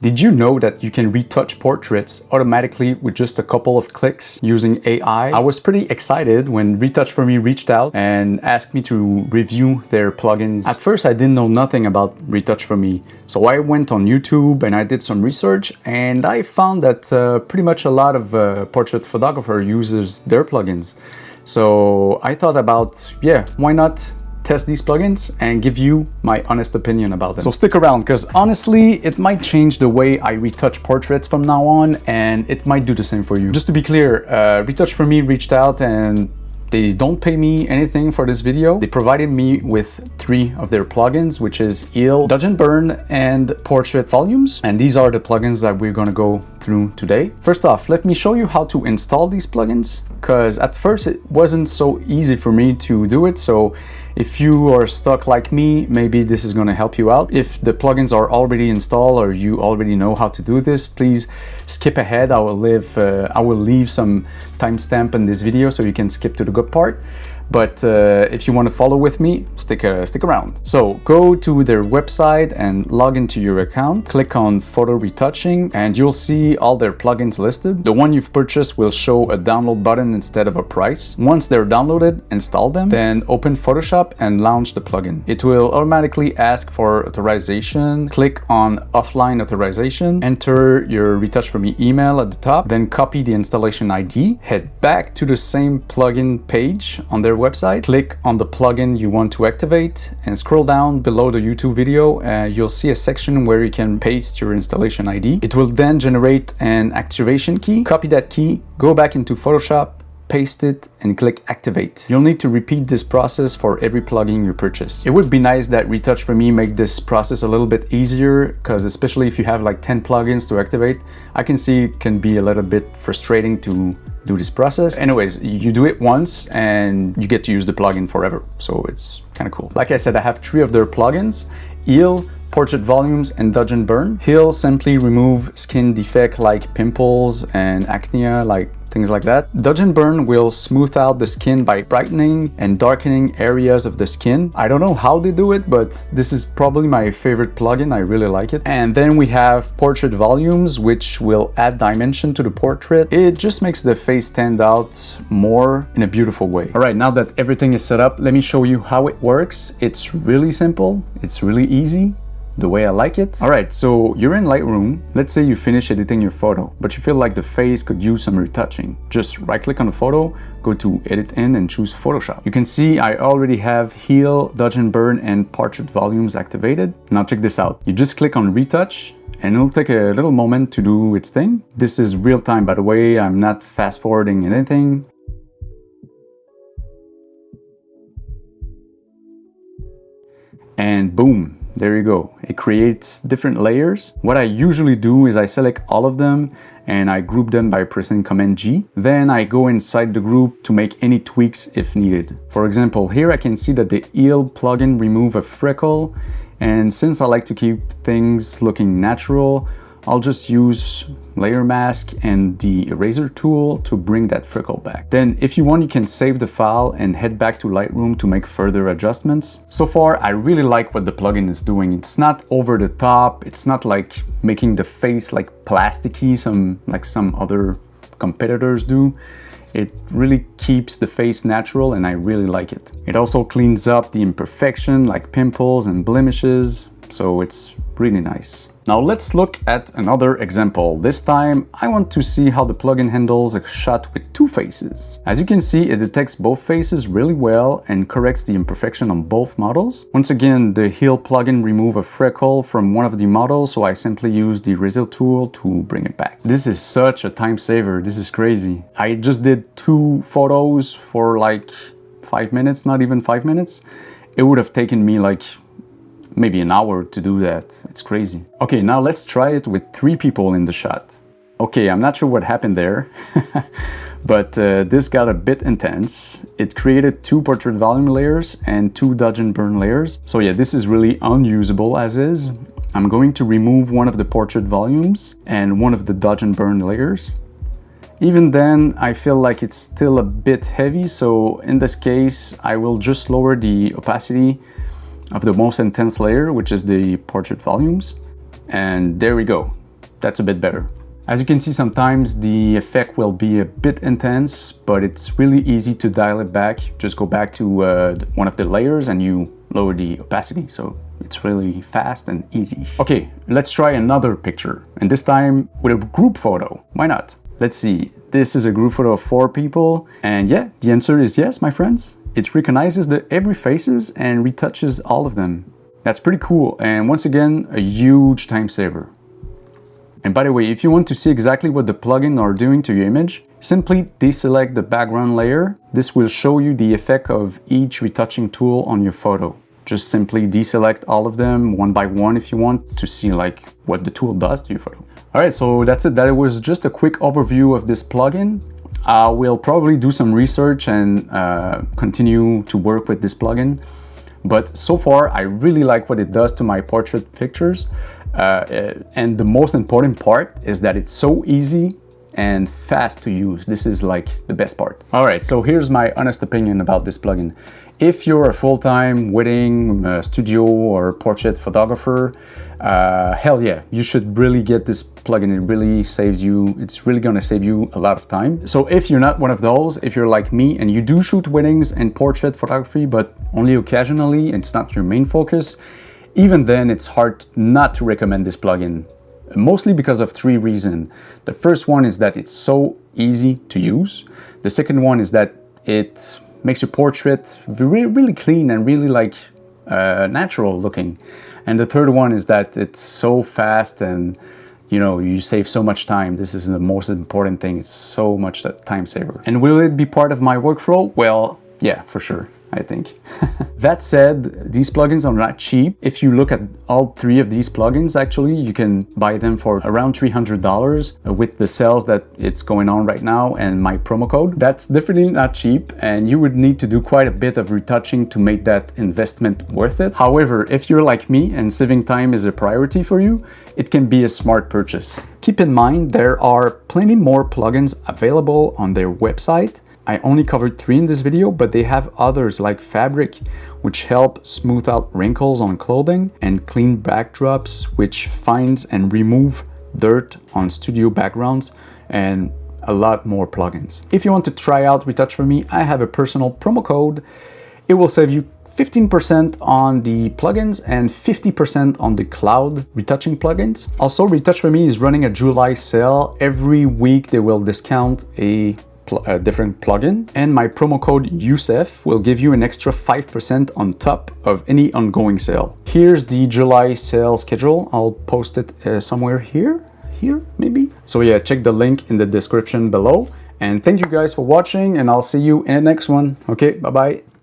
Did you know that you can retouch portraits automatically with just a couple of clicks using AI? I was pretty excited when Retouch4Me reached out and asked me to review their plugins. At first, I didn't know nothing about Retouch4Me, so I went on YouTube and I did some research, and I found that pretty much a lot of portrait photographer uses their plugins. So I thought about, yeah, why not test these plugins and give you my honest opinion about them. So stick around, because honestly, it might change the way I retouch portraits from now on, and it might do the same for you. Just to be clear, Retouch4Me reached out and they don't pay me anything for this video. They provided me with 3 of their plugins, which is Heal, Dodge and Burn, and Portrait Volumes. And these are the plugins that we're gonna go through today. First off, let me show you how to install these plugins, because at first it wasn't so easy for me to do it. So if you are stuck like me, maybe this is gonna help you out. If the plugins are already installed or you already know how to do this, please skip ahead. I will leave some timestamp in this video so you can skip to the good part. But if you want to follow with me, stick around. So go to their website and log into your account. Click on Photo Retouching and you'll see all their plugins listed. The one you've purchased will show a download button instead of a price. Once they're downloaded, install them, then open Photoshop and launch the plugin. It will automatically ask for authorization. Click on Offline Authorization, enter your Retouch4Me email at the top, then copy the installation ID, head back to the same plugin page on their website, click on the plugin you want to activate, and scroll down below the YouTube video. You'll see a section where you can paste your installation ID. It will then generate an activation key. Copy that key, go back into Photoshop, paste it, and click activate. You'll need to repeat this process for every plugin you purchase. It would be nice that Retouch4Me make this process a little bit easier, because especially if you have like 10 plugins to activate, I can see it can be a little bit frustrating to do this process. Anyways, you do it once and you get to use the plugin forever. So it's kind of cool. Like I said, I have 3 of their plugins: Heal, Portrait Volumes, and Dodge and Burn. Heal simply remove skin defect like pimples and acne, like things like that. Dodge and Burn will smooth out the skin by brightening and darkening areas of the skin. I don't know how they do it, but this is probably my favorite plugin. I really like it. And then we have Portrait Volumes, which will add dimension to the portrait. It just makes the face stand out more in a beautiful way. All right, now that everything is set up, let me show you how it works. It's really simple. It's really easy, the way I like it. All right, so you're in Lightroom. Let's say you finish editing your photo, but you feel like the face could use some retouching. Just right click on the photo, go to Edit In and choose Photoshop. You can see I already have Heal, Dodge and Burn, and Portrait Volumes activated. Now check this out. You just click on Retouch and it'll take a little moment to do its thing. This is real time, by the way. I'm not fast forwarding anything. And boom. There you go. It creates different layers. What I usually do is I select all of them and I group them by pressing Command G. Then I go inside the group to make any tweaks if needed. For example, here I can see that the Heal plugin remove a freckle, and since I like to keep things looking natural, I'll just use layer mask and the eraser tool to bring that freckle back. Then if you want, you can save the file and head back to Lightroom to make further adjustments. So far, I really like what the plugin is doing. It's not over the top. It's not like making the face like plasticky, like some other competitors do. It really keeps the face natural and I really like it. It also cleans up the imperfection like pimples and blemishes, so it's really nice. Now let's look at another example. This time, I want to see how the plugin handles a shot with 2 faces. As you can see, it detects both faces really well and corrects the imperfection on both models. Once again, the Heal plugin removed a freckle from one of the models, so I simply use the eraser tool to bring it back. This is such a time saver. This is crazy. I just did 2 photos for like 5 minutes, not even 5 minutes. It would have taken me like maybe an hour to do that. It's crazy. Okay, now let's try it with 3 people in the shot. Okay, I'm not sure what happened there, but this got a bit intense. It created 2 portrait volume layers and 2 Dodge and Burn layers. So yeah, this is really unusable as is. I'm going to remove one of the portrait volumes and one of the Dodge and Burn layers. Even then, I feel like it's still a bit heavy, so in this case, I will just lower the opacity of the most intense layer, which is the portrait volumes. And there we go. that's a bit better. As you can see, sometimes the effect will be a bit intense, but it's really easy to dial it back. Just go back to one of the layers and you lower the opacity. So it's really fast and easy. Okay, let's try another picture, and this time with a group photo. Why not? Let's see. This is a group photo of 4 people, and yeah, the answer is yes, my friends. It recognizes every faces and retouches all of them. That's pretty cool, and once again, a huge time saver. And by the way, if you want to see exactly what the plugin are doing to your image, simply deselect the background layer. This will show you the effect of each retouching tool on your photo. Just simply deselect all of them one by one if you want to see like what the tool does to your photo. All right, so that's it. That was just a quick overview of this plugin. I will probably do some research and continue to work with this plugin. But so far, I really like what it does to my portrait pictures. And the most important part is that it's so easy and fast to use. This is like the best part. All right, so here's my honest opinion about this plugin. If you're a full-time wedding, studio or portrait photographer, hell yeah, you should really get this plugin. It really saves you, it's really gonna save you a lot of time. So if you're not one of those, if you're like me and you do shoot weddings and portrait photography, but only occasionally, it's not your main focus, even then it's hard not to recommend this plugin. Mostly because of 3 reasons. The first one is that it's so easy to use. The second one is that it makes your portrait really clean and really like natural looking. And the third one is that it's so fast and you know, you save so much time. This is the most important thing. It's so much that time saver. And will it be part of my workflow? Well, yeah, for sure, I think. That said, these plugins are not cheap. If you look at all 3 of these plugins, actually, you can buy them for around $300 with the sales that it's going on right now and my promo code. That's definitely not cheap, and you would need to do quite a bit of retouching to make that investment worth it. However, if you're like me and saving time is a priority for you, it can be a smart purchase. Keep in mind, there are plenty more plugins available on their website. I only covered 3 in this video, but they have others like Fabric, which help smooth out wrinkles on clothing, and Clean Backdrops, which finds and remove dirt on studio backgrounds, and a lot more plugins. If you want to try out Retouch4Me, I have a personal promo code. It will save you 15% on the plugins and 50% on the cloud retouching plugins. Also, Retouch4Me is running a July sale. Every week they will discount a different plugin, and my promo code Youssef will give you an extra 5% on top of any ongoing sale. Here's the July sale schedule. I'll post it somewhere here maybe. So yeah, check the link in the description below, and thank you guys for watching, and I'll see you in the next one. Okay, bye bye.